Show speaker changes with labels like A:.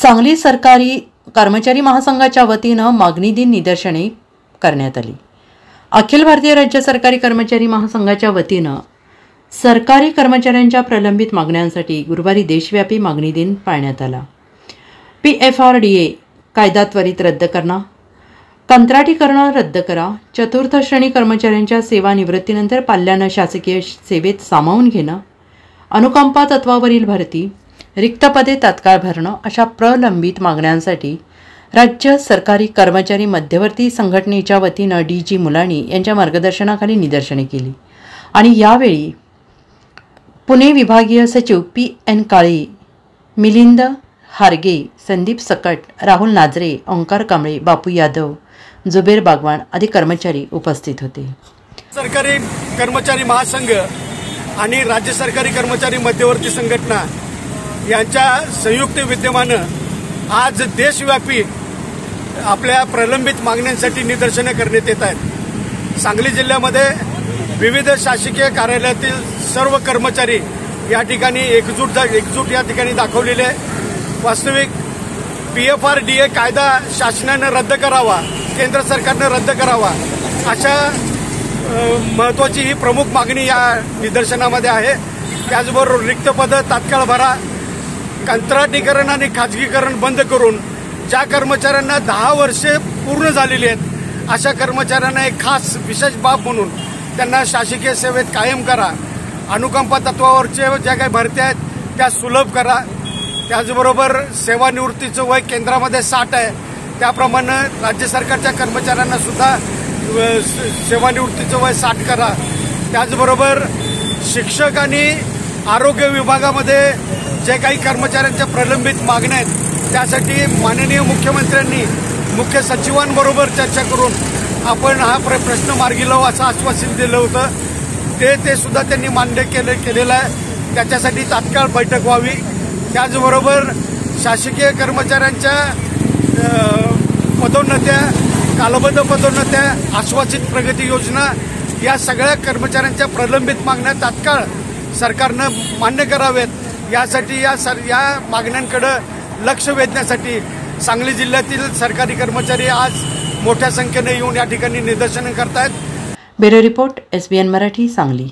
A: सांगली सरकारी कर्मचारी महासंघाच्या वतीनं मागणी दिन निदर्शने करण्यात आली। अखिल भारतीय राज्य सरकारी कर्मचारी महासंघाच्या वतीनं सरकारी कर्मचाऱ्यांच्या प्रलंबित मागण्यांसाठी गुरुवारी देशव्यापी मागणी दिन पाळण्यात आला। PFRDA कायदा त्वरित रद्द करणं, कंत्राटीकरण रद्द करा, चतुर्थ श्रेणी कर्मचाऱ्यांच्या सेवानिवृत्तीनंतर पाल्यानं शासकीय सेवेत सामावून घेणं, अनुकंपा तत्वावरील भरती, रिक्त पदे तात्काळ भरणं अशा प्रलंबित मागण्यांसाठी राज्य सरकारी कर्मचारी मध्यवर्ती संघटनेच्या वतीनं DG मुलाणी यांच्या मार्गदर्शनाखाली निदर्शने केली आणि यावेळी पुणे विभागीय सचिव PN काळे, मिलिंद हारगे, संदीप सकट, राहुल नाजरे, ओंकार कांबळे, बापू यादव, जुबेर बागवान आदी कर्मचारी उपस्थित होते।
B: सरकारी कर्मचारी महासंघ आणि राज्य सरकारी कर्मचारी मध्यवर्ती संघटना यांच्या संयुक्त विद्यमानं आज देशव्यापी आपल्या प्रलंबित मागण्यांसाठी निदर्शने करण्यात येत आहेत। सांगली जिल्ह्यामध्ये विविध शासकीय कार्यालयातील सर्व कर्मचारी या ठिकाणी एकजूट या ठिकाणी दाखवलेले आहे। वास्तविक PFRDA कायदा शासनाने रद्द करावा, केंद्र सरकारने रद्द करावा अशा महत्त्वाची ही प्रमुख मागणी या निदर्शनामध्ये आहे। त्याचबरोबर रिक्त पद तात्काळ भरा, कंत्राटीकरण आणि खाजगीकरण बंद करून ज्या कर्मचाऱ्यांना 10 वर्षे पूर्ण झालेली आहेत अशा कर्मचाऱ्यांना एक खास विशेष बाब म्हणून त्यांना शासकीय सेवेत कायम करा, अनुकंपा तत्वावरचे ज्या काही भरत्या आहेत त्या सुलभ करा। त्याचबरोबर सेवानिवृत्तीचं वय केंद्रामध्ये 60 आहे, त्याप्रमाणे राज्य सरकारच्या कर्मचाऱ्यांना सुद्धा सेवानिवृत्तीचं वय 60 करा। त्याचबरोबर शिक्षक आणि आरोग्य विभागामध्ये जे काही कर्मचाऱ्यांच्या प्रलंबित मागण्या आहेत त्यासाठी माननीय मुख्यमंत्र्यांनी मुख्य सचिवांबरोबर चर्चा करून आपण हा प्रश्न मार्गी लावू असं आश्वासन दिलं होतं। ते सुद्धा त्यांनी मान्य केलेलं आहे। त्याच्यासाठी तात्काळ बैठक व्हावी। त्याचबरोबर शासकीय कर्मचाऱ्यांच्या पदोन्नत्या, कालबद्ध पदोन्नत्या, आश्वासित प्रगती योजना या सगळ्या कर्मचाऱ्यांच्या प्रलंबित मागण्या तात्काळ सरकारनं मान्य कराव्यात। यासाठी या मागण्यांकडे लक्ष वेधण्यासाठी सांगली जिल्ह्यातील सरकारी कर्मचारी आज मोठ्या संख्येने येऊन या ठिकाणी निदर्शनं करतायत।
A: Bureau report SBN Marathi, Sangli.